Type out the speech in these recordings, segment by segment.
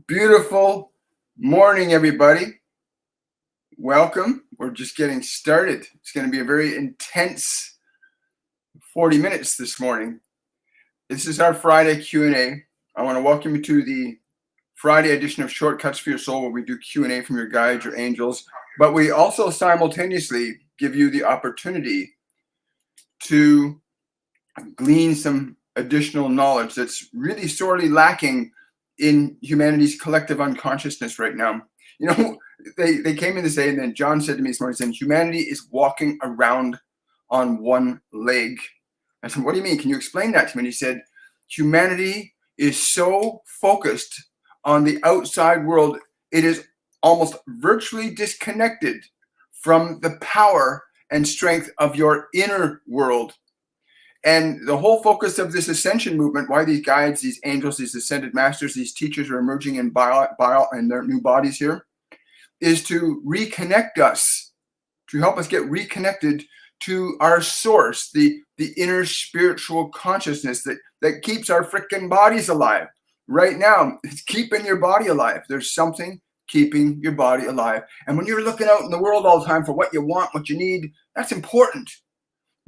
Beautiful morning, everybody. Welcome. We're just getting started. It's going to be a very intense 40 minutes this morning. This is our Friday Q&A. I want to welcome you to the Friday edition of Shortcuts for Your Soul, where we do Q&A from your guides, your angels, but we also simultaneously give you the opportunity to glean some additional knowledge that's really sorely lacking in humanity's collective unconsciousness right now. You know, they came in to say, and then John said to me this morning, saying, humanity is walking around on one leg. I said, what do you mean? Can you explain that to me? And he said, humanity is so focused on the outside world, it is almost virtually disconnected from the power and strength of your inner world. And the whole focus of this Ascension movement, why these guides, these angels, these ascended masters, these teachers are emerging in their new bodies here, is to reconnect us, to help us get reconnected to our source, the inner spiritual consciousness that keeps our freaking bodies alive. Right now, it's keeping your body alive. There's something keeping your body alive. And when you're looking out in the world all the time for what you want, what you need, that's important.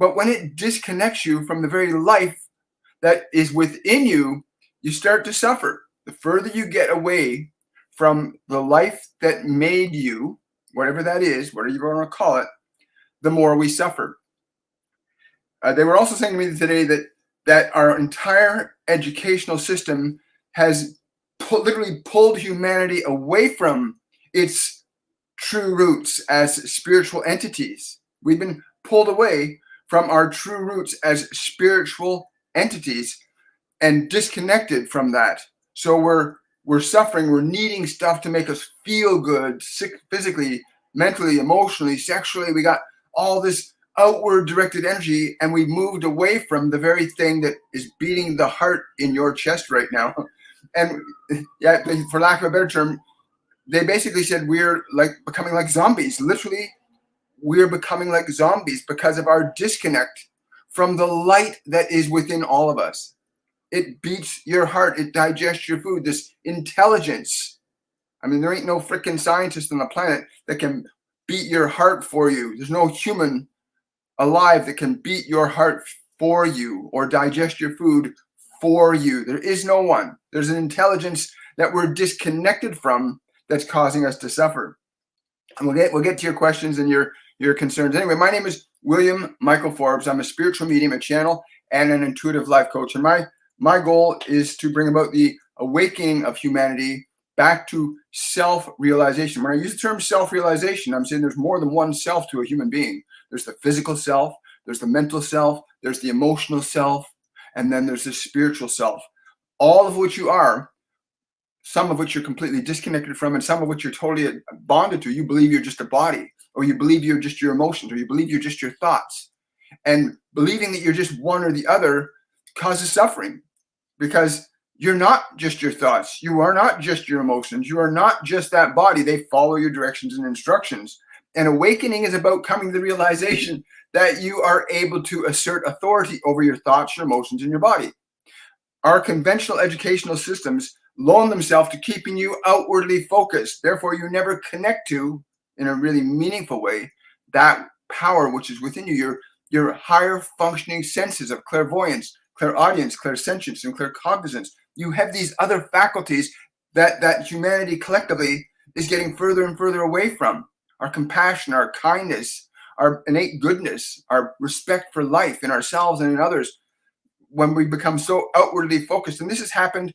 But when it disconnects you from the very life that is within you, you start to suffer. The further you get away from the life that made you, whatever that is, whatever you want to call it, the more we suffer. They were also saying to me today that our entire educational system has literally pulled humanity away from its true roots as spiritual entities. We've been pulled away from our true roots as spiritual entities and disconnected from that. So we're suffering, we're needing stuff to make us feel good, physically, mentally, emotionally, sexually. We got all this outward directed energy, and we've moved away from the very thing that is beating the heart in your chest right now. And yeah, for lack of a better term, they basically said we're like becoming like zombies. Literally, we're becoming like zombies because of our disconnect from the light that is within all of us. It beats your heart. It digests your food. This intelligence. I mean, there ain't no freaking scientist on the planet that can beat your heart for you. There's no human alive that can beat your heart for you or digest your food for you. There is no one. There's an intelligence that we're disconnected from that's causing us to suffer. And we'll get to your questions and your concerns. Anyway, my name is William Michael Forbes. I'm a spiritual medium, a channel, and an intuitive life coach. And my goal is to bring about the awakening of humanity back to self-realization. When I use the term self-realization, I'm saying there's more than one self to a human being. There's the physical self, there's the mental self, there's the emotional self, and then there's the spiritual self. All of which you are, some of which you're completely disconnected from, and some of which you're totally bonded to. You believe you're just a body, or you believe you're just your emotions, or you believe you're just your thoughts. And believing that you're just one or the other causes suffering, because you're not just your thoughts. You are not just your emotions. You are not just that body. They follow your directions and instructions. And awakening is about coming to the realization that you are able to assert authority over your thoughts, your emotions, and your body. Our conventional educational systems loan themselves to keeping you outwardly focused. Therefore, you never connect to, in a really meaningful way, that power which is within you, your higher functioning senses of clairvoyance, clairaudience, clairsentience, and claircognizance. You have these other faculties that humanity collectively is getting further and further away from. Our compassion, our kindness, our innate goodness, our respect for life in ourselves and in others, when we become so outwardly focused. And this has happened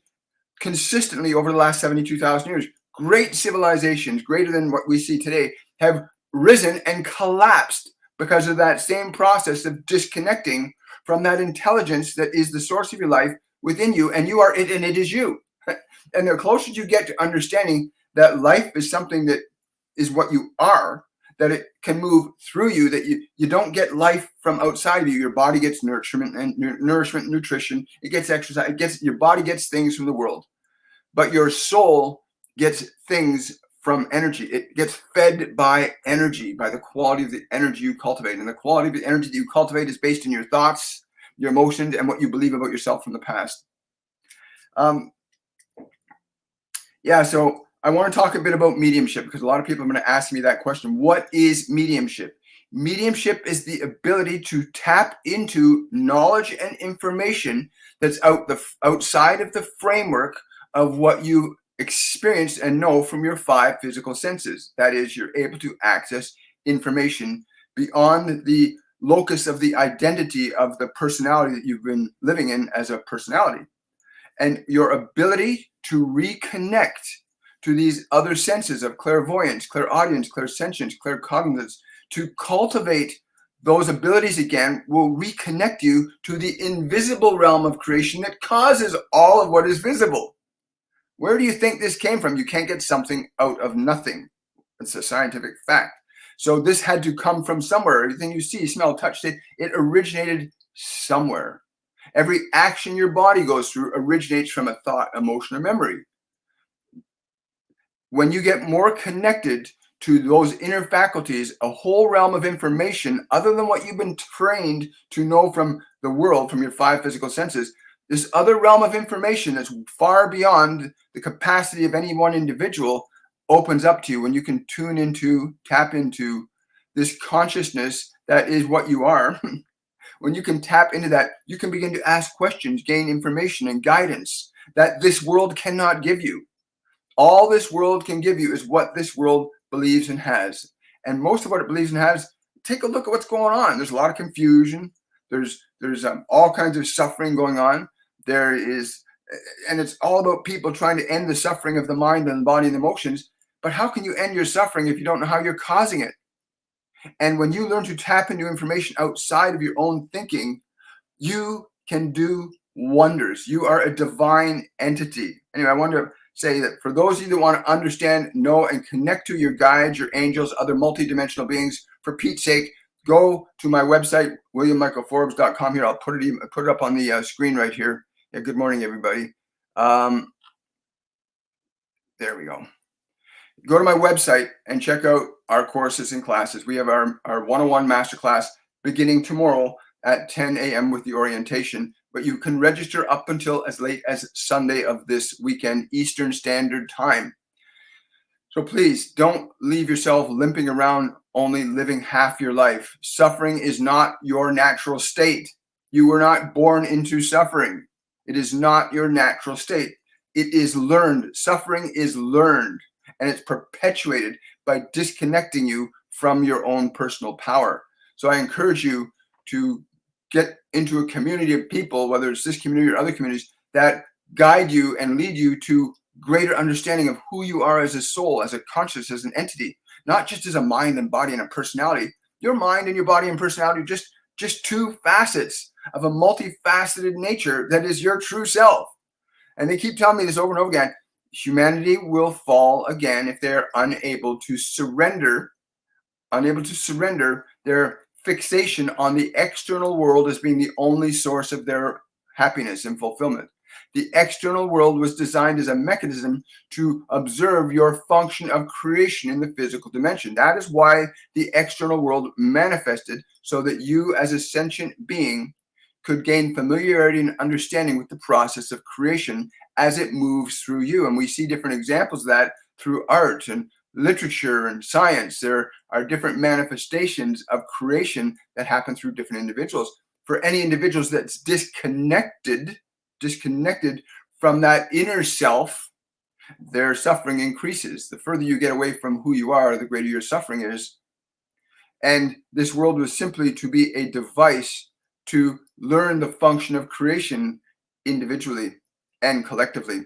consistently over the last 72,000 years. Great civilizations, greater than what we see today, have risen and collapsed because of that same process of disconnecting from that intelligence that is the source of your life within you, and you are it, and it is you. And the closer you get to understanding that life is something that is what you are, that it can move through you, that you don't get life from outside of you. Your body gets nourishment and nutrition. It gets exercise. Your body gets things from the world, but your soul gets things from energy. It gets fed by energy, by the quality of the energy you cultivate. And the quality of the energy that you cultivate is based on your thoughts, your emotions, and what you believe about yourself from the past. Yeah, so I want to talk a bit about mediumship because a lot of people are going to ask me that question. What is mediumship? Mediumship is the ability to tap into knowledge and information that's outside of the framework of what you experience and know from your five physical senses. That is, you're able to access information beyond the locus of the identity of the personality that you've been living in as a personality. And your ability to reconnect to these other senses of clairvoyance, clairaudience, clairsentience, claircognizance, to cultivate those abilities again will reconnect you to the invisible realm of creation that causes all of what is visible. Where do you think this came from? You can't get something out of nothing. It's a scientific fact. So this had to come from somewhere. Everything you see, smell, touch, it originated somewhere. Every action your body goes through originates from a thought, emotion, or memory. When you get more connected to those inner faculties, a whole realm of information other than what you've been trained to know from the world, from your five physical senses, this other realm of information that's far beyond the capacity of any one individual opens up to you when you can tap into this consciousness that is what you are. When you can tap into that, you can begin to ask questions, gain information and guidance that this world cannot give you. All this world can give you is what this world believes and has. And most of what it believes and has, take a look at what's going on. There's a lot of confusion. There's all kinds of suffering going on. There is, and it's all about people trying to end the suffering of the mind and the body and the emotions. But how can you end your suffering if you don't know how you're causing it? And when you learn to tap into information outside of your own thinking, you can do wonders. You are a divine entity. Anyway, I want to say that for those of you that want to understand, know, and connect to your guides, your angels, other multidimensional beings, for Pete's sake, go to my website, williammichaelforbes.com. Here, I'll put it up on the screen right here. Yeah, good morning, everybody. There we go. Go to my website and check out our courses and classes. We have our 101 Masterclass beginning tomorrow at 10 a.m. with the orientation, but you can register up until as late as Sunday of this weekend, Eastern Standard Time. So please don't leave yourself limping around only living half your life. Suffering is not your natural state. You were not born into suffering. It is not your natural state. It is learned. Suffering is learned. And it's perpetuated by disconnecting you from your own personal power. So I encourage you to get into a community of people, whether it's this community or other communities, that guide you and lead you to greater understanding of who you are as a soul, as a consciousness, as an entity, not just as a mind and body and a personality. Your mind and your body and personality are just two facets of a multifaceted nature that is your true self. And they keep telling me this over and over again. Humanity will fall again if they're unable to surrender their fixation on the external world as being the only source of their happiness and fulfillment. The external world was designed as a mechanism to observe your function of creation in the physical dimension. That is why the external world manifested, so that you as a sentient being could gain familiarity and understanding with the process of creation as it moves through you. And we see different examples of that through art and literature and science. There are different manifestations of creation that happen through different individuals. For any individuals that's disconnected from that inner self, their suffering increases. The further you get away from who you are, the greater your suffering is. And this world was simply to be a device to learn the function of creation individually and collectively.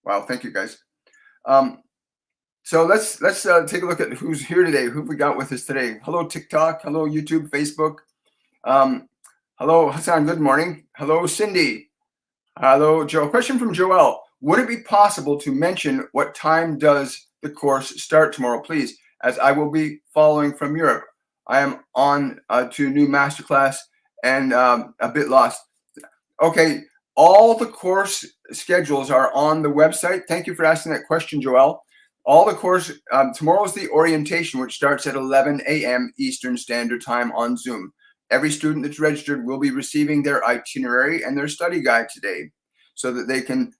Wow, thank you guys. So let's take a look at who's here today. Who have we got with us today? Hello, TikTok. Hello, YouTube, Facebook. Hello, Hassan. Good morning. Hello, Cindy. Hello, Joe. Question from Joelle. Would it be possible to mention what time does the course start tomorrow, please? As I will be following from Europe. I am on to a new masterclass and a bit lost. Okay, all the course schedules are on the website. Thank you for asking that question, Joelle. All the course, tomorrow is the orientation, which starts at 11 a.m. Eastern Standard Time on Zoom. Every student that's registered will be receiving their itinerary and their study guide today. so that they can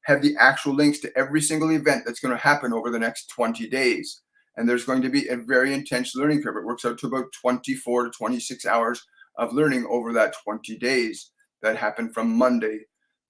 have the actual links to every single event that's going to happen over the next 20 days. And there's going to be a very intense learning curve. It works out to about 24 to 26 hours of learning over that 20 days that happen from Monday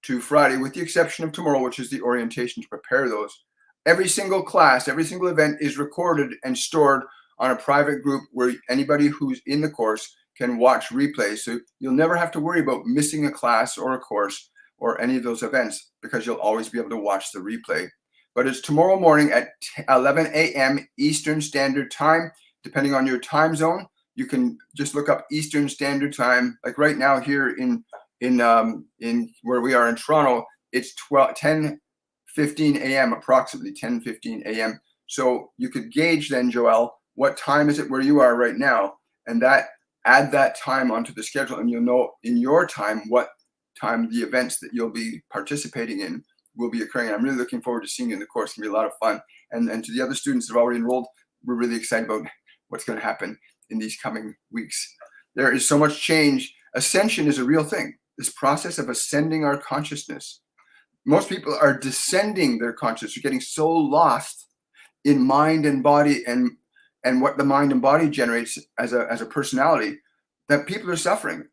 to Friday, with the exception of tomorrow, which is the orientation to prepare those. Every single class, every single event is recorded and stored on a private group where anybody who's in the course can watch replays. So you'll never have to worry about missing a class or a course or any of those events, because you'll always be able to watch the replay. But it's tomorrow morning at 11 a.m. Eastern Standard Time. Depending on your time zone, you can just look up Eastern Standard Time. Like right now here in where we are in Toronto, it's 10:15 a.m. approximately 10:15 a.m. So you could gauge then, Joelle, what time is it where you are right now, and add that time onto the schedule, and you'll know in your time what time the events that you'll be participating in will be occurring. I'm really looking forward to seeing you in the course. It's going to be a lot of fun. And to the other students that have already enrolled, we're really excited about what's going to happen in these coming weeks. There is so much change. Ascension is a real thing. This process of ascending our consciousness. Most people are descending their consciousness. They're getting so lost in mind and body and what the mind and body generates as a personality, that people are suffering.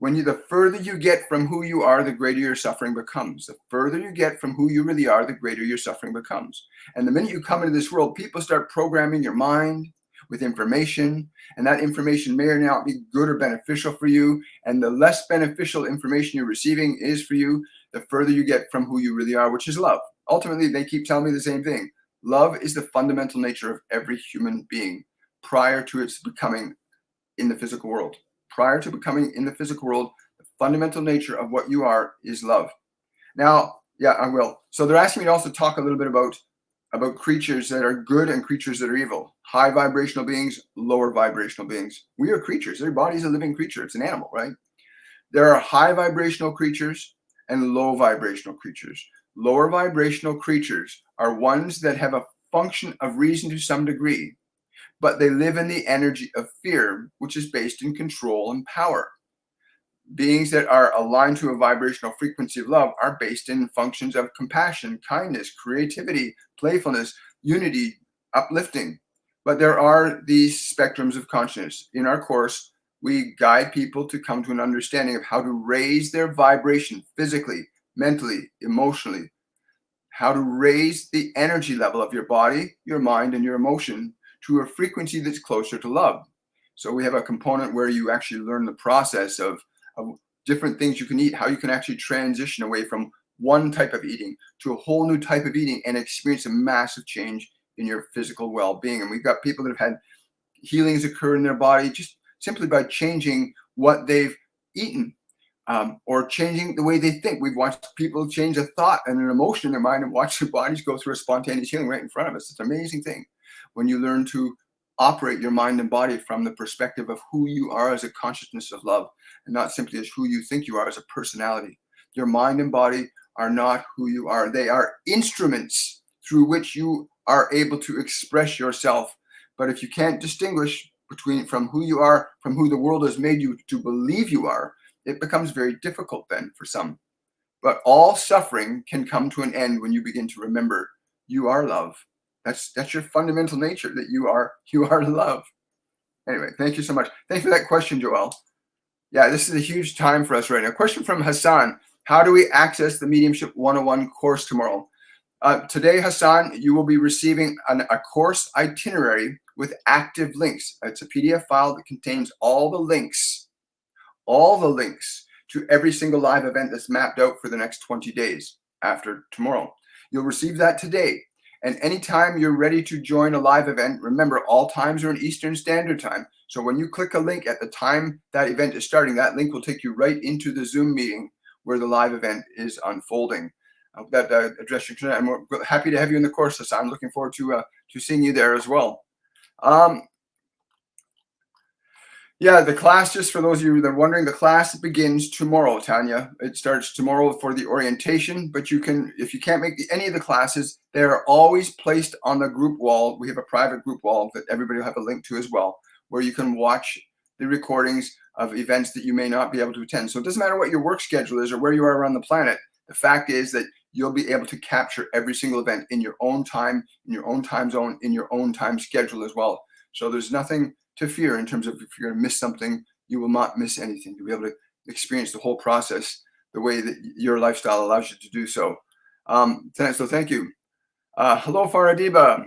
The further you get from who you are, the greater your suffering becomes. The further you get from who you really are, the greater your suffering becomes. And the minute you come into this world, people start programming your mind with information, and that information may or may not be good or beneficial for you. And the less beneficial information you're receiving is for you, the further you get from who you really are, which is love. Ultimately, they keep telling me the same thing. Love is the fundamental nature of every human being prior to its becoming in the physical world. Prior to becoming in the physical world, the fundamental nature of what you are is love. Now, yeah, I will. So they're asking me to also talk a little bit about creatures that are good and creatures that are evil. High vibrational beings, lower vibrational beings. We are creatures. Every body is a living creature. It's an animal, right? There are high vibrational creatures and low vibrational creatures. Lower vibrational creatures are ones that have a function of reason to some degree, but they live in the energy of fear, which is based in control and power. Beings that are aligned to a vibrational frequency of love are based in functions of compassion, kindness, creativity, playfulness, unity, uplifting. But there are these spectrums of consciousness. In our course, we guide people to come to an understanding of how to raise their vibration physically, mentally, emotionally, how to raise the energy level of your body, your mind, and your emotion to a frequency that's closer to love. So we have a component where you actually learn the process of different things you can eat, how you can actually transition away from one type of eating to a whole new type of eating and experience a massive change in your physical well-being. And we've got people that have had healings occur in their body just simply by changing what they've eaten, or changing the way they think. We've watched people change a thought and an emotion in their mind and watch their bodies go through a spontaneous healing right in front of us. It's an amazing thing when you learn to operate your mind and body from the perspective of who you are as a consciousness of love, and not simply as who you think you are as a personality. Your mind and body are not who you are. They are instruments through which you are able to express yourself. But if you can't distinguish from who you are, from who the world has made you to believe you are, it becomes very difficult then for some. But all suffering can come to an end when you begin to remember you are love. That's your fundamental nature, that you are love. Anyway, thank you so much. Thanks for that question, Joelle. Yeah, this is a huge time for us right now. Question from Hassan. How do we access the Mediumship 101 course tomorrow? Today, Hassan, you will be receiving a course itinerary with active links. It's a PDF file that contains all the links to every single live event that's mapped out for the next 20 days after tomorrow. You'll receive that today. And anytime you're ready to join a live event, remember all times are in Eastern Standard Time. So when you click a link at the time that event is starting, that link will take you right into the Zoom meeting where the live event is unfolding. I hope that addressed your concern. I'm happy to have you in the course, Hassan. I'm looking forward to seeing you there as well. Yeah, the class, just for those of you that are wondering, the class begins tomorrow, Tanya. It starts tomorrow for the orientation, but you can, if you can't make any of the classes, they are always placed on the group wall. We have a private group wall that everybody will have a link to as well, where you can watch the recordings of events that you may not be able to attend. So it doesn't matter what your work schedule is or where you are around the planet. The fact is that you'll be able to capture every single event in your own time, in your own time zone, in your own time schedule as well. So there's nothing to fear in terms of if you're going to miss something, you will not miss anything. You'll be able to experience the whole process the way that your lifestyle allows you to do so. So thank you. Hello, Faradiba.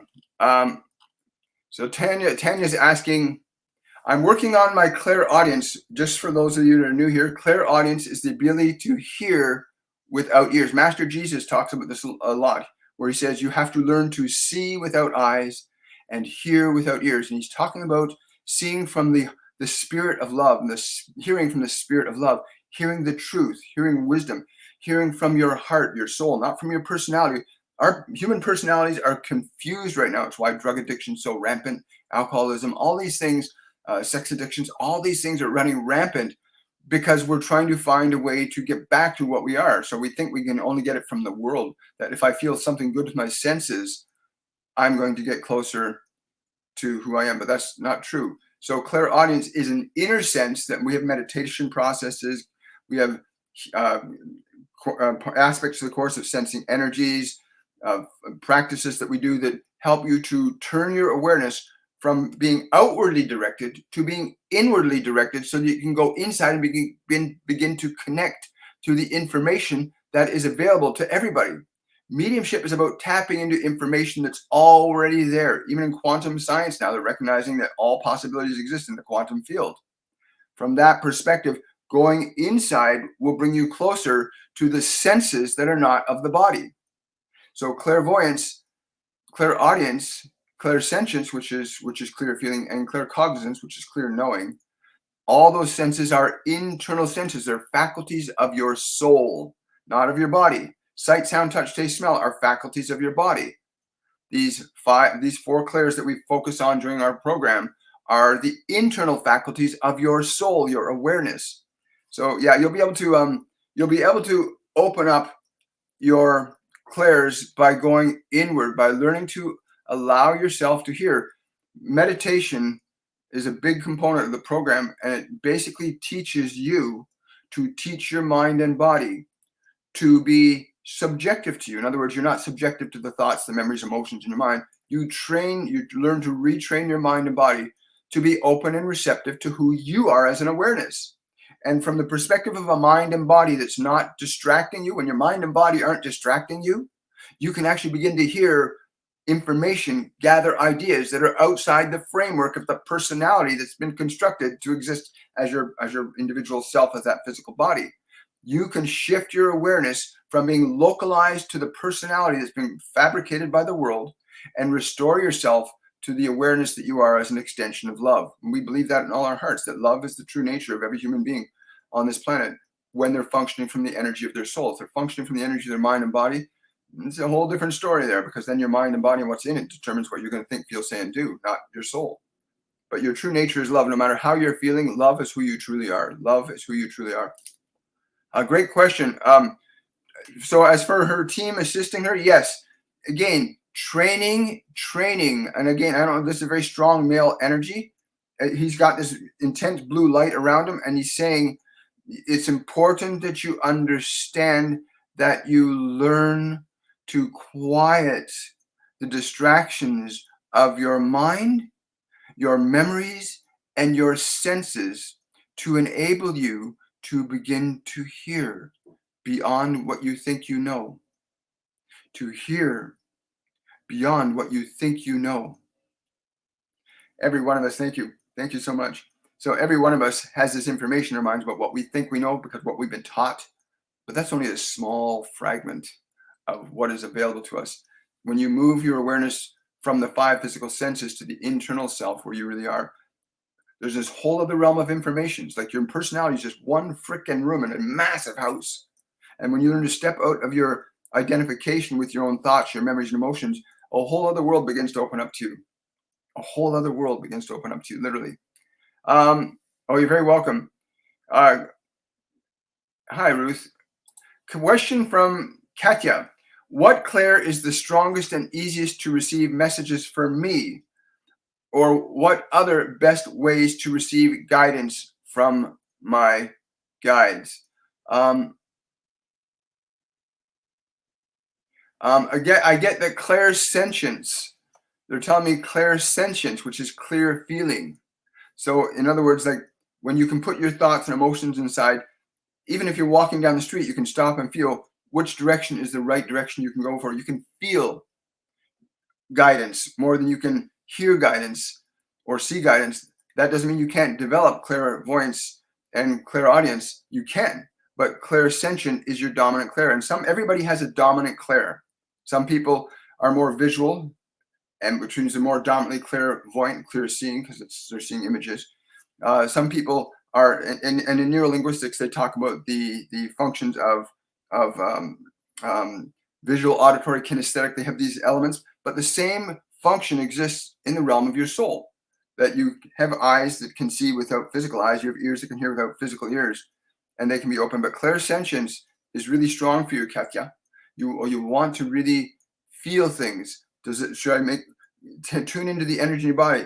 So Tanya's asking, I'm working on my clairaudience. Just for those of you that are new here, clairaudience is the ability to hear without ears. Master Jesus talks about this a lot, where he says you have to learn to see without eyes and hear without ears. And he's talking about seeing from the spirit of love, and hearing from the spirit of love, hearing the truth, hearing wisdom, hearing from your heart, your soul, not from your personality. Our human personalities are confused right now. It's why drug addiction is so rampant, alcoholism, all these things, sex addictions, all these things are running rampant because we're trying to find a way to get back to what we are. So we think we can only get it from the world, that if I feel something good with my senses, I'm going to get closer to who I am, but that's not true. So clairaudience is an inner sense that we have meditation processes, we have aspects of the course of sensing energies, practices that we do that help you to turn your awareness from being outwardly directed to being inwardly directed, so that you can go inside and begin to connect to the information that is available to everybody. Mediumship is about tapping into information that's already there. Even in quantum science now, they're recognizing that all possibilities exist in the quantum field. From that perspective, going inside will bring you closer to the senses that are not of the body. So clairvoyance, clairaudience, clairsentience, which is clear feeling, and claircognizance, which is clear knowing, all those senses are internal senses. They're faculties of your soul, not of your body. Sight, sound, touch, taste, smell are faculties of your body. These four clairs that we focus on during our program are the internal faculties of your soul, your awareness. So yeah, you'll be able to open up your clairs by going inward, by learning to allow yourself to hear. Meditation is a big component of the program, and it basically teaches you to teach your mind and body to be subjective to you. In other words, you're not subjective to the thoughts, the memories, emotions in your mind. You learn to retrain your mind and body to be open and receptive to who you are as an awareness. And from the perspective of a mind and body that's not distracting you, when your mind and body aren't distracting you, you can actually begin to hear information, gather ideas that are outside the framework of the personality that's been constructed to exist as your individual self, as that physical body. You can shift your awareness from being localized to the personality that's been fabricated by the world and restore yourself to the awareness that you are as an extension of love. And we believe that in all our hearts, that love is the true nature of every human being on this planet when they're functioning from the energy of their soul. If they're functioning from the energy of their mind and body, it's a whole different story there, because then your mind and body and what's in it determines what you're going to think, feel, say, and do, not your soul. But your true nature is love. No matter how you're feeling, love is who you truly are. Love is who you truly are. A great question. So as for her team assisting her, yes, again, training. And again, I don't know, this is a very strong male energy. He's got this intense blue light around him, and he's saying it's important that you understand that you learn to quiet the distractions of your mind, your memories, and your senses to enable you to begin to hear beyond what you think you know. To hear beyond what you think you know. Every one of us, thank you. Thank you so much. So every one of us has this information in our minds about what we think we know because what we've been taught, but that's only a small fragment of what is available to us. When you move your awareness from the five physical senses to the internal self where you really are, there's this whole other realm of information. It's like your personality is just one frickin' room in a massive house. And when you learn to step out of your identification with your own thoughts, your memories and emotions, a whole other world begins to open up to you. A whole other world begins to open up to you, literally. You're very welcome. Hi, Ruth. Question from Katya. What clair is the strongest and easiest to receive messages for me? Or what other best ways to receive guidance from my guides? Again, I get that clairsentience. They're telling me clairsentience, which is clear feeling. So in other words, like when you can put your thoughts and emotions inside, even if you're walking down the street, you can stop and feel which direction is the right direction you can go for. You can feel guidance more than you can hear guidance or see guidance. That doesn't mean you can't develop clairvoyance and clairaudience. You can, but clairsentient is your dominant clair. And everybody has a dominant clair. Some people are more visual, and which means they're more dominantly clairvoyant, clear seeing, because they're seeing images. Some people are, and in neurolinguistics, they talk about the functions of visual, auditory, kinesthetic. They have these elements, but the same function exists in the realm of your soul. That you have eyes that can see without physical eyes, you have ears that can hear without physical ears, and they can be open. But clairsentience is really strong for you, Katya. You want to really feel things. Should I tune into the energy in your body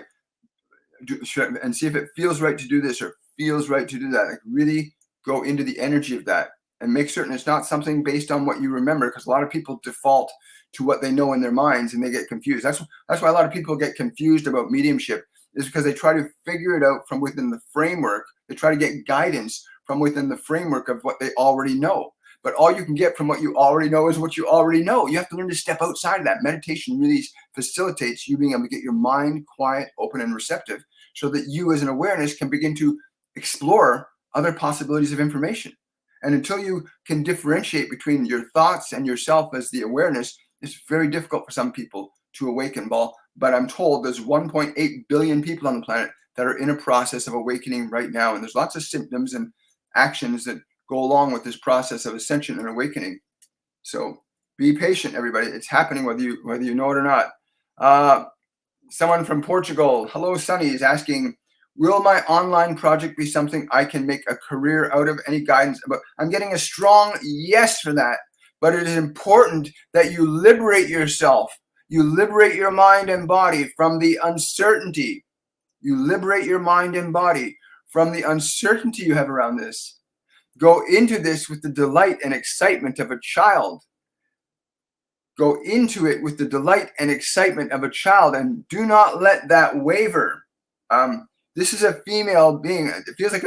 and see if it feels right to do this or feels right to do that? Like really go into the energy of that and make certain it's not something based on what you remember, because a lot of people default to what they know in their minds and they get confused. That's why a lot of people get confused about mediumship, is because they try to figure it out from within the framework. They try to get guidance from within the framework of what they already know. But all you can get from what you already know is what you already know. You have to learn to step outside of that. Meditation really facilitates you being able to get your mind quiet, open, and receptive, so that you as an awareness can begin to explore other possibilities of information. And until you can differentiate between your thoughts and yourself as the awareness, it's very difficult for some people to awaken, But I'm told there's 1.8 billion people on the planet that are in a process of awakening right now. And there's lots of symptoms and actions that go along with this process of ascension and awakening. So be patient, everybody. It's happening whether you know it or not. Someone from Portugal, hello, Sunny, is asking, will my online project be something I can make a career out of? Any guidance about? I'm getting a strong yes for that. But it is important that you liberate yourself. You liberate your mind and body from the uncertainty. You liberate your mind and body from the uncertainty you have around this. Go into this with the delight and excitement of a child. Go into it with the delight and excitement of a child, and do not let that waver. This is a female being. It feels like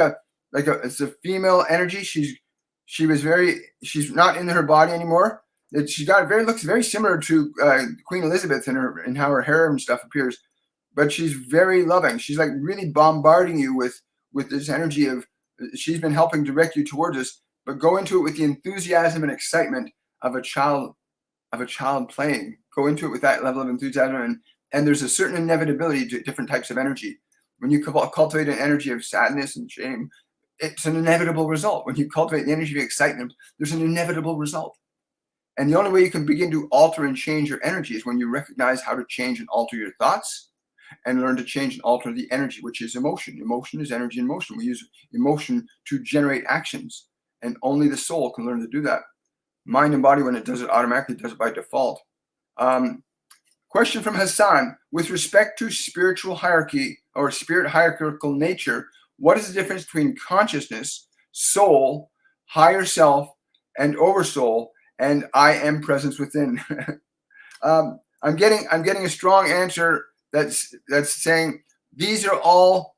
it's a female energy. She's not in her body anymore. Looks very similar to Queen Elizabeth in how her hair and stuff appears, but she's very loving. She's like really bombarding you with this energy of, she's been helping direct you towards us. But go into it with the enthusiasm and excitement of a child playing. Go into it with that level of enthusiasm, and there's a certain inevitability to different types of energy. When you cultivate an energy of sadness and shame, it's an inevitable result. When you cultivate the energy of excitement, there's an inevitable result. And the only way you can begin to alter and change your energy is when you recognize how to change and alter your thoughts, and learn to change and alter the energy, which is emotion. Emotion is energy in motion. We use emotion to generate actions, and only the soul can learn to do that. Mind and body, when it does it automatically, does it by default. Question from Hassan: with respect to spiritual hierarchy or spirit hierarchical nature, what is the difference between consciousness, soul, higher self, and oversoul, and I am presence within? I'm getting a strong answer that's saying these are all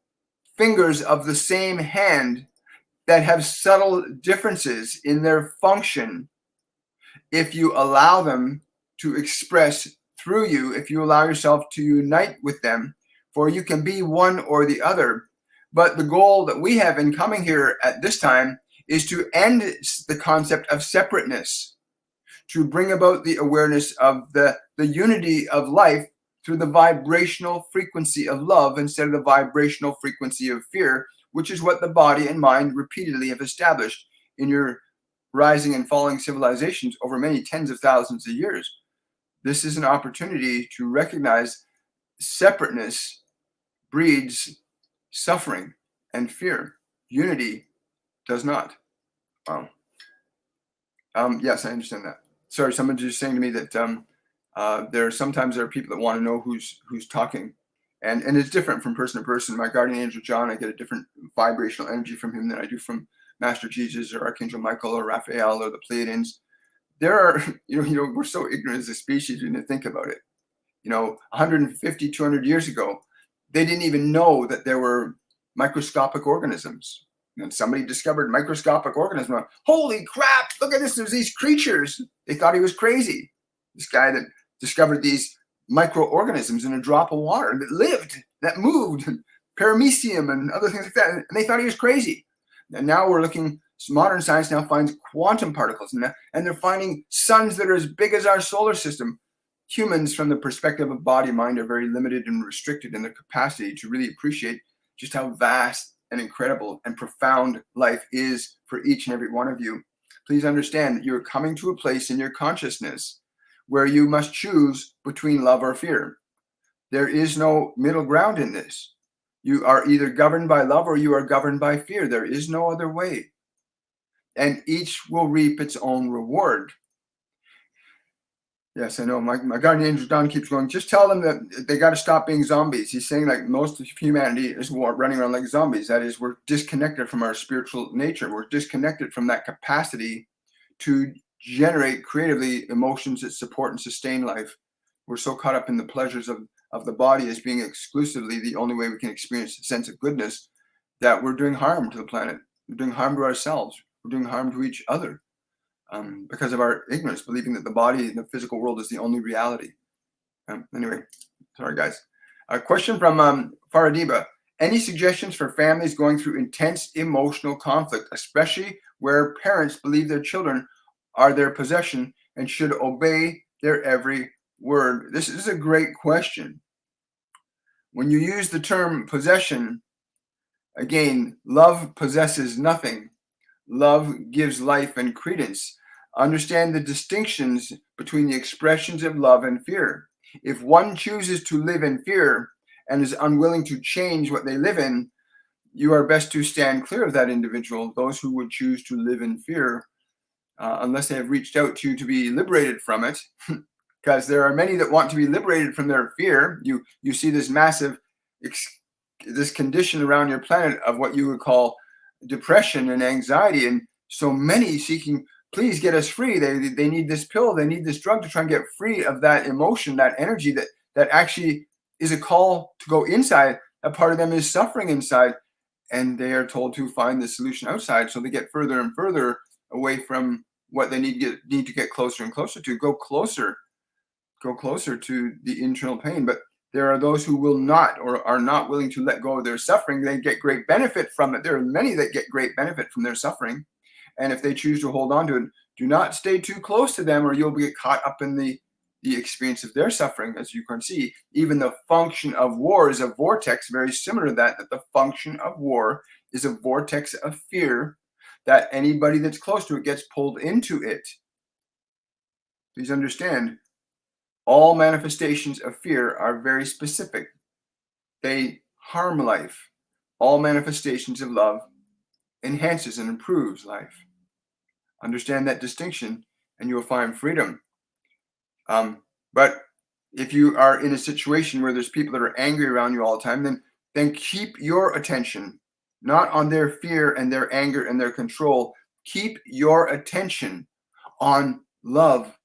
fingers of the same hand that have subtle differences in their function if you allow them to express through you, if you allow yourself to unite with them, for you can be one or the other. But the goal that we have in coming here at this time is to end the concept of separateness, to bring about the awareness of the unity of life through the vibrational frequency of love instead of the vibrational frequency of fear, which is what the body and mind repeatedly have established in your rising and falling civilizations over many tens of thousands of years. This is an opportunity to recognize separateness breeds suffering and fear. Unity does not. Wow. Yes, I understand that. Sorry, someone just saying to me that there are people that want to know who's talking, and it's different from person to person. My guardian angel John, I get a different vibrational energy from him than I do from Master Jesus or Archangel Michael or Raphael or the Pleiadians. there are, we're so ignorant as a species when you think about it. 150, 200 years ago, they didn't even know that there were microscopic organisms. And somebody discovered microscopic organisms. Holy crap, look at this, there's these creatures. They thought he was crazy. This guy that discovered these microorganisms in a drop of water that lived, that moved, paramecium and other things like that. And they thought he was crazy. And now we're looking, modern science now finds quantum particles, and they're finding suns that are as big as our solar system. Humans, from the perspective of body mind, are very limited and restricted in their capacity to really appreciate just how vast and incredible and profound life is for each and every one of you. Please understand that you're coming to a place in your consciousness where you must choose between love or fear. There is no middle ground in this. You are either governed by love or you are governed by fear. There is no other way. And each will reap its own reward. Yes, I know. My guardian angel Don keeps going, just tell them that they got to stop being zombies. He's saying like most of humanity is running around like zombies. That is, we're disconnected from our spiritual nature. We're disconnected from that capacity to generate creatively emotions that support and sustain life. We're so caught up in the pleasures of the body as being exclusively the only way we can experience a sense of goodness that we're doing harm to the planet. We're doing harm to ourselves. We're doing harm to each other. Because of our ignorance, believing that the body and the physical world is the only reality. Anyway, sorry guys. A question from Faradiba. Any suggestions for families going through intense emotional conflict, especially where parents believe their children are their possession and should obey their every word? This is a great question. When you use the term possession, again, love possesses nothing. Love gives life and credence. Understand the distinctions between the expressions of love and fear. If one chooses to live in fear and is unwilling to change what they live in, you are best to stand clear of that individual. Those who would choose to live in fear, unless they have reached out to you to be liberated from it, because there are many that want to be liberated from their fear. You see this massive, this condition around your planet of what you would call depression and anxiety, and so many seeking, please get us free. They need this pill, they need this drug to try and get free of that emotion, that energy that actually is a call to go inside. A part of them is suffering inside, and they are told to find the solution outside. So they get further and further away from what they need to get closer and closer to. Go closer to the internal pain. But there are those who will not, or are not willing to let go of their suffering. They get great benefit from it. There are many that get great benefit from their suffering. And if they choose to hold on to it, do not stay too close to them, or you'll get caught up in the experience of their suffering. As you can see, even the function of war is a vortex, very similar to that the function of war is a vortex of fear, that anybody that's close to it gets pulled into it. Please understand, all manifestations of fear are very specific. They harm life. All manifestations of love enhances and improves life. Understand that distinction and you will find freedom. But if you are in a situation where there's people that are angry around you all the time, then keep your attention not on their fear and their anger and their control. Keep your attention on love.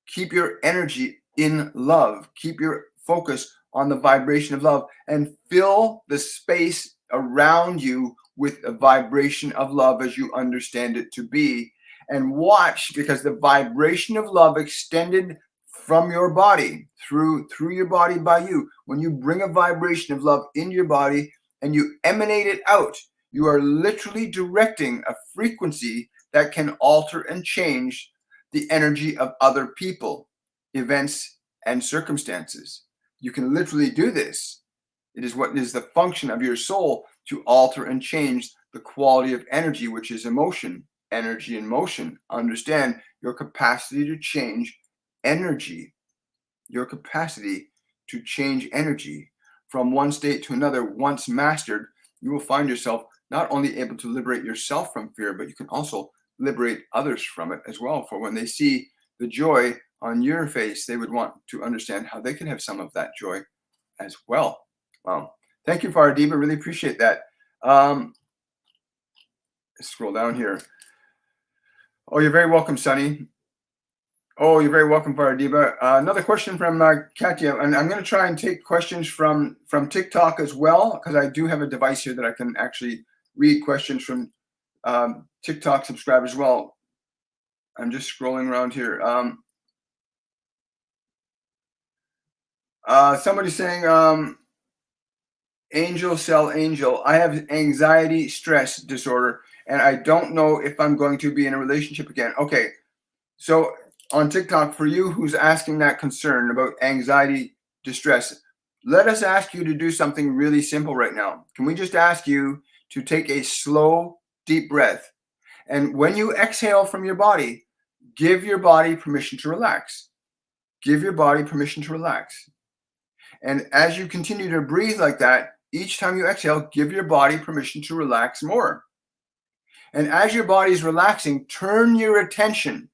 Keep your energy in love. Keep your focus on the vibration of love, and fill the space around you with a vibration of love as you understand it to be. And watch, because the vibration of love extended from your body, through your body by you. When you bring a vibration of love into your body and you emanate it out, you are literally directing a frequency that can alter and change the energy of other people, events, and circumstances. You can literally do this. It is what is the function of your soul, to alter and change the quality of energy, which is emotion, energy and motion. Understand your capacity to change energy, your capacity to change energy from one state to another. Once mastered, you will find yourself not only able to liberate yourself from fear, but you can also liberate others from it as well. For when they see the joy on your face, they would want to understand how they can have some of that joy as well. Thank you, Faradiba. Really appreciate that. Scroll down here. Oh, you're very welcome, Sonny. Oh, you're very welcome, Paradiba. Another question from Katya, and I'm going to try and take questions from TikTok as well, because I do have a device here that I can actually read questions from TikTok subscribers as well. I'm just scrolling around here. Somebody's saying, Angel Cell Angel, I have anxiety stress disorder, and I don't know if I'm going to be in a relationship again. Okay, so on TikTok, for you who's asking that concern about anxiety distress, let us ask you to do something really simple right now. Can we just ask you to take a slow, deep breath? And when you exhale from your body, give your body permission to relax. Give your body permission to relax. And as you continue to breathe like that, each time you exhale, give your body permission to relax more. And as your body is relaxing, turn your attention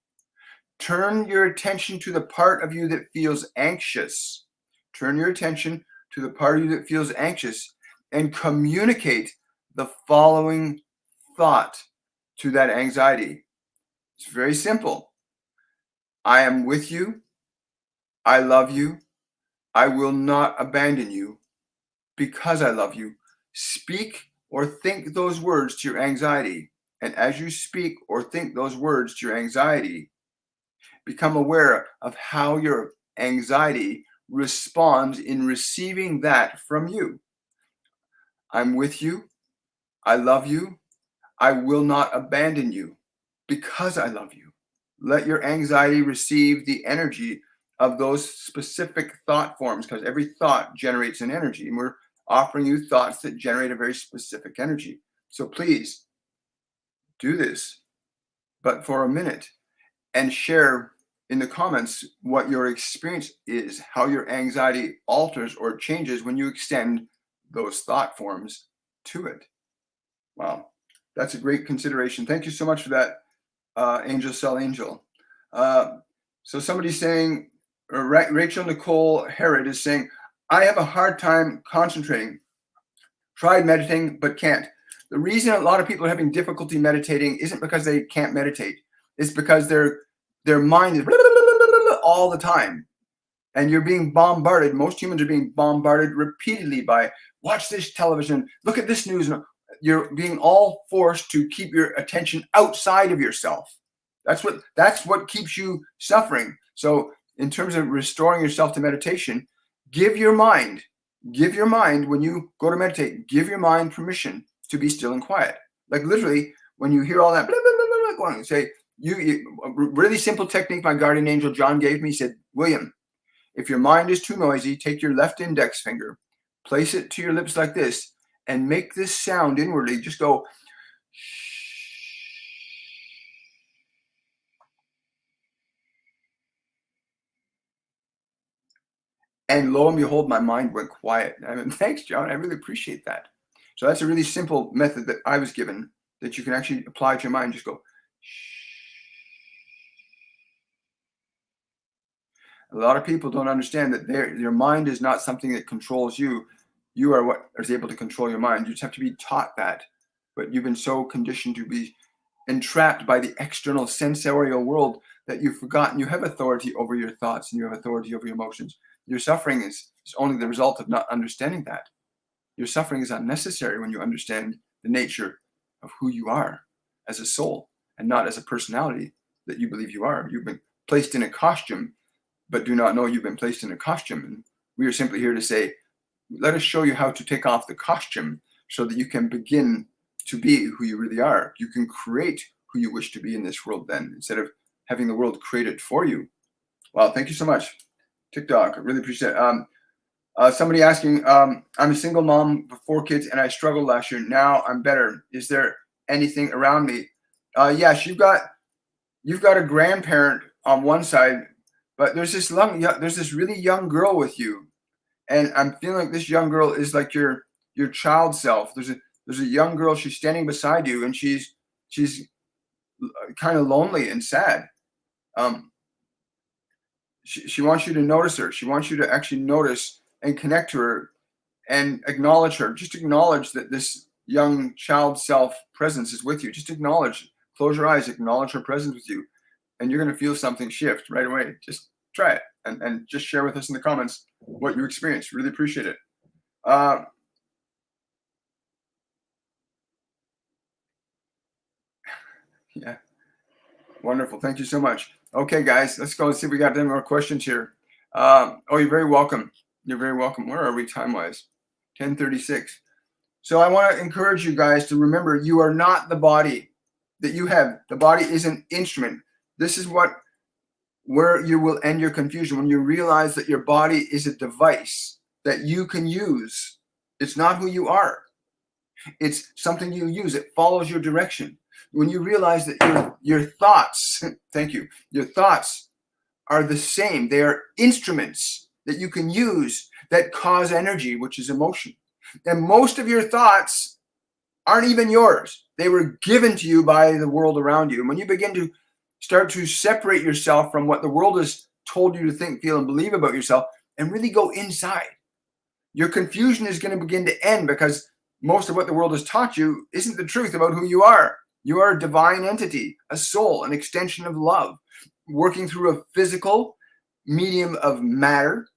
to the part of you that feels anxious. Turn your attention to the part of you that feels anxious and communicate the following thought to that anxiety. It's very simple. I am with you. I love you. I will not abandon you because I love you. Speak or think those words to your anxiety. And as you speak or think those words to your anxiety, become aware of how your anxiety responds in receiving that from you. I'm with you. I love you. I will not abandon you because I love you. Let your anxiety receive the energy of those specific thought forms, because every thought generates an energy, and we're offering you thoughts that generate a very specific energy. So please do this, but for a minute, and share in the comments what your experience is, how your anxiety alters or changes when you extend those thought forms to it. Wow, that's a great consideration. Thank you so much for that, Angel Cell Angel. So somebody's saying, Rachel Nicole Herod is saying, I have a hard time concentrating. Tried meditating, but can't. The reason a lot of people are having difficulty meditating isn't because they can't meditate. It's because their mind is all the time. And you're being bombarded. Most humans are being bombarded repeatedly by watch this television, look at this news. You're being all forced to keep your attention outside of yourself. That's what keeps you suffering. So in terms of restoring yourself to meditation, give your mind, when you go to meditate, give your mind permission to be still and quiet. Like literally, when you hear all that blah, blah, blah, blah, going, say, a really simple technique my guardian angel John gave me. He said, William, if your mind is too noisy, take your left index finger, place it to your lips like this, and make this sound inwardly. Just go, and lo and behold, my mind went quiet. I mean, thanks, John. I really appreciate that. So that's a really simple method that I was given that you can actually apply to your mind. Just go, a lot of people don't understand that your mind is not something that controls you. You are what is able to control your mind. You just have to be taught that. But you've been so conditioned to be entrapped by the external sensorial world that you've forgotten you have authority over your thoughts and you have authority over your emotions. Your suffering is only the result of not understanding that. Your suffering is unnecessary when you understand the nature of who you are as a soul and not as a personality that you believe you are. You've been placed in a costume, but do not know you've been placed in a costume. And we are simply here to say, let us show you how to take off the costume so that you can begin to be who you really are. You can create who you wish to be in this world then, instead of having the world created for you. Wow, thank you so much, TikTok. I really appreciate it. Somebody asking, I'm a single mom with 4 kids and I struggled last year. Now I'm better. Is there anything around me? Yes, you've got a grandparent on one side, but there's this really young girl with you. And I'm feeling like this young girl is like your child self. There's a young girl, she's standing beside you and she's kind of lonely and sad. She wants you to notice her. She wants you to actually notice and connect to her and acknowledge her. Just acknowledge that this young child self presence is with you. Just acknowledge, close your eyes, acknowledge her presence with you and you're going to feel something shift right away. Just try it and just share with us in the comments what you experienced. Really appreciate it. Yeah, wonderful. Thank you so much. Okay, guys, let's go and see if we got any more questions here. Oh, you're very welcome. You're very welcome. Where are we time-wise? 10:36. So I want to encourage you guys to remember you are not the body that you have. The body is an instrument. This is where you will end your confusion, when you realize that your body is a device that you can use. It's not who you are. It's something you use. It follows your direction. When you realize that your thoughts, thank you, your thoughts are the same. They are instruments that you can use that cause energy, which is emotion. And most of your thoughts aren't even yours. They were given to you by the world around you. And when you begin to start to separate yourself from what the world has told you to think, feel, and believe about yourself, and really go inside, your confusion is going to begin to end, because most of what the world has taught you isn't the truth about who you are. You are a divine entity, a soul, an extension of love, working through a physical medium of matter,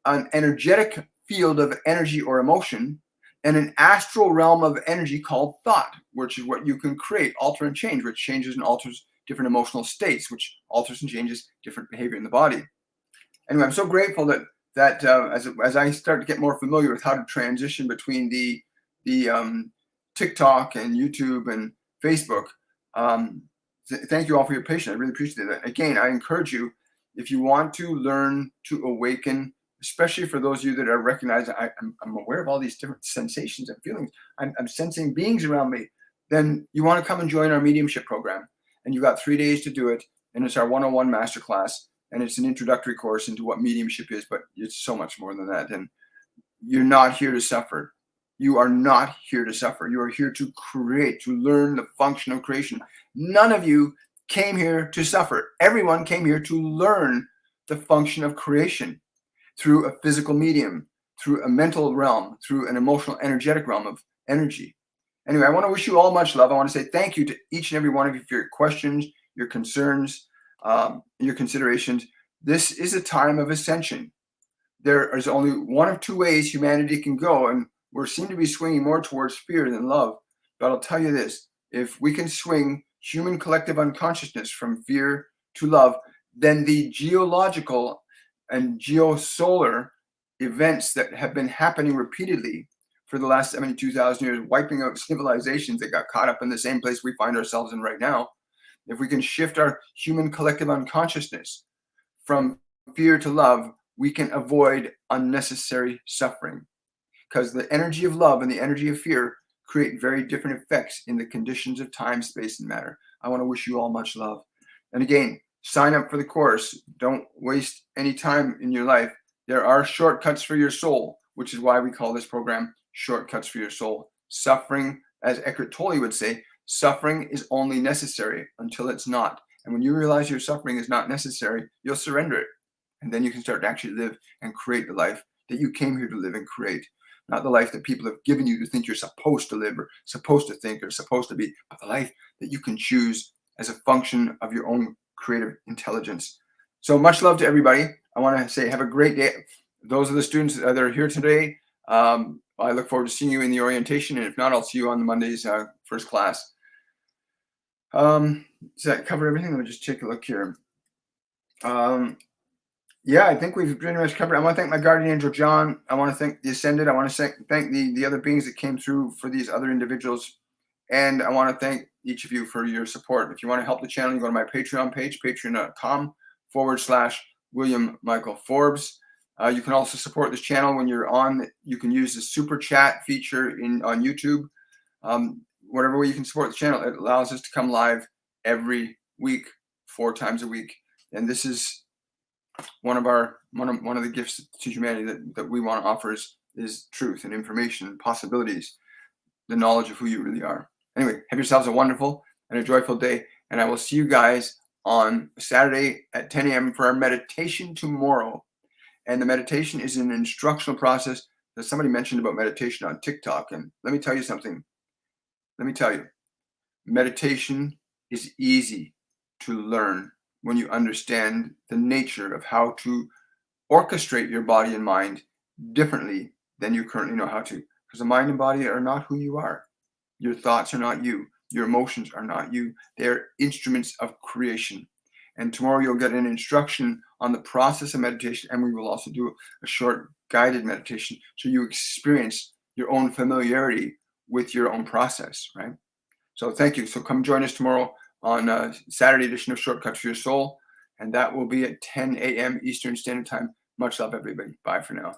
an energetic field of energy or emotion, and an astral realm of energy called thought, which is what you can create, alter, and change, which changes and alters different emotional states, which alters and changes different behavior in the body. Anyway, I'm so grateful that as I start to get more familiar with how to transition between the TikTok and YouTube and Facebook, thank you all for your patience. I really appreciate that. Again, I encourage you, if you want to learn to awaken, especially for those of you that are recognizing, I'm aware of all these different sensations and feelings. I'm sensing beings around me. Then you want to come and join our mediumship program. And you got 3 days to do it. And it's our 101 masterclass. And it's an introductory course into what mediumship is, but it's so much more than that. And you're not here to suffer. You are not here to suffer. You are here to create, to learn the function of creation. None of you came here to suffer. Everyone came here to learn the function of creation through a physical medium, through a mental realm, through an emotional, energetic realm of energy. Anyway, I want to wish you all much love. I want to say thank you to each and every one of you for your questions, your concerns, your considerations. This is a time of ascension. There is only one of two ways humanity can go, and we seem to be swinging more towards fear than love. But I'll tell you this, if we can swing human collective unconsciousness from fear to love, then the geological and geosolar events that have been happening repeatedly for the last 72,000 years, wiping out civilizations that got caught up in the same place we find ourselves in right now, if we can shift our human collective unconsciousness from fear to love, we can avoid unnecessary suffering. Because the energy of love and the energy of fear create very different effects in the conditions of time, space, and matter. I want to wish you all much love. And again, sign up for the course. Don't waste any time in your life. There are shortcuts for your soul, which is why we call this program Shortcuts for Your Soul. Suffering, as Eckhart Tolle would say, suffering is only necessary until it's not. And when you realize your suffering is not necessary, you'll surrender it. And then you can start to actually live and create the life that you came here to live and create. Not the life that people have given you to think you're supposed to live or supposed to think or supposed to be, but the life that you can choose as a function of your own creative intelligence. So much love to everybody. I want to say have a great day. Those are the students that are here today. I look forward to seeing you in the orientation, and if not, I'll see you on the Monday's first class. Does that cover everything? Let me just take a look here. Yeah, I think we've pretty much covered. I want to thank my guardian angel, John. I want to thank the Ascended. I want to thank the other beings that came through for these other individuals. And I want to thank each of you for your support. If you want to help the channel, you go to my Patreon page, patreon.com/William Michael Forbes. You can also support this channel when you're on. You can use the super chat feature on YouTube. Whatever way you can support the channel, it allows us to come live every week, 4 times a week. And this is one of the gifts to humanity that we want to offer is truth and information and possibilities, the knowledge of who you really are. Anyway, have yourselves a wonderful and a joyful day, and I will see you guys on Saturday at 10 a.m. for our meditation tomorrow. And the meditation is an instructional process that somebody mentioned about meditation on TikTok. And let me tell you something. Let me tell you, meditation is easy to learn. when you understand the nature of how to orchestrate your body and mind differently than you currently know how to. Because the mind and body are not who you are. Your thoughts are not you. Your emotions are not you. They're instruments of creation. And tomorrow you'll get an instruction on the process of meditation, and we will also do a short guided meditation so you experience your own familiarity with your own process, right? So thank you. So come join us tomorrow on Saturday edition of Shortcuts for Your Soul, and that will be at 10 a.m. Eastern Standard Time. Much love, everybody. Bye for now.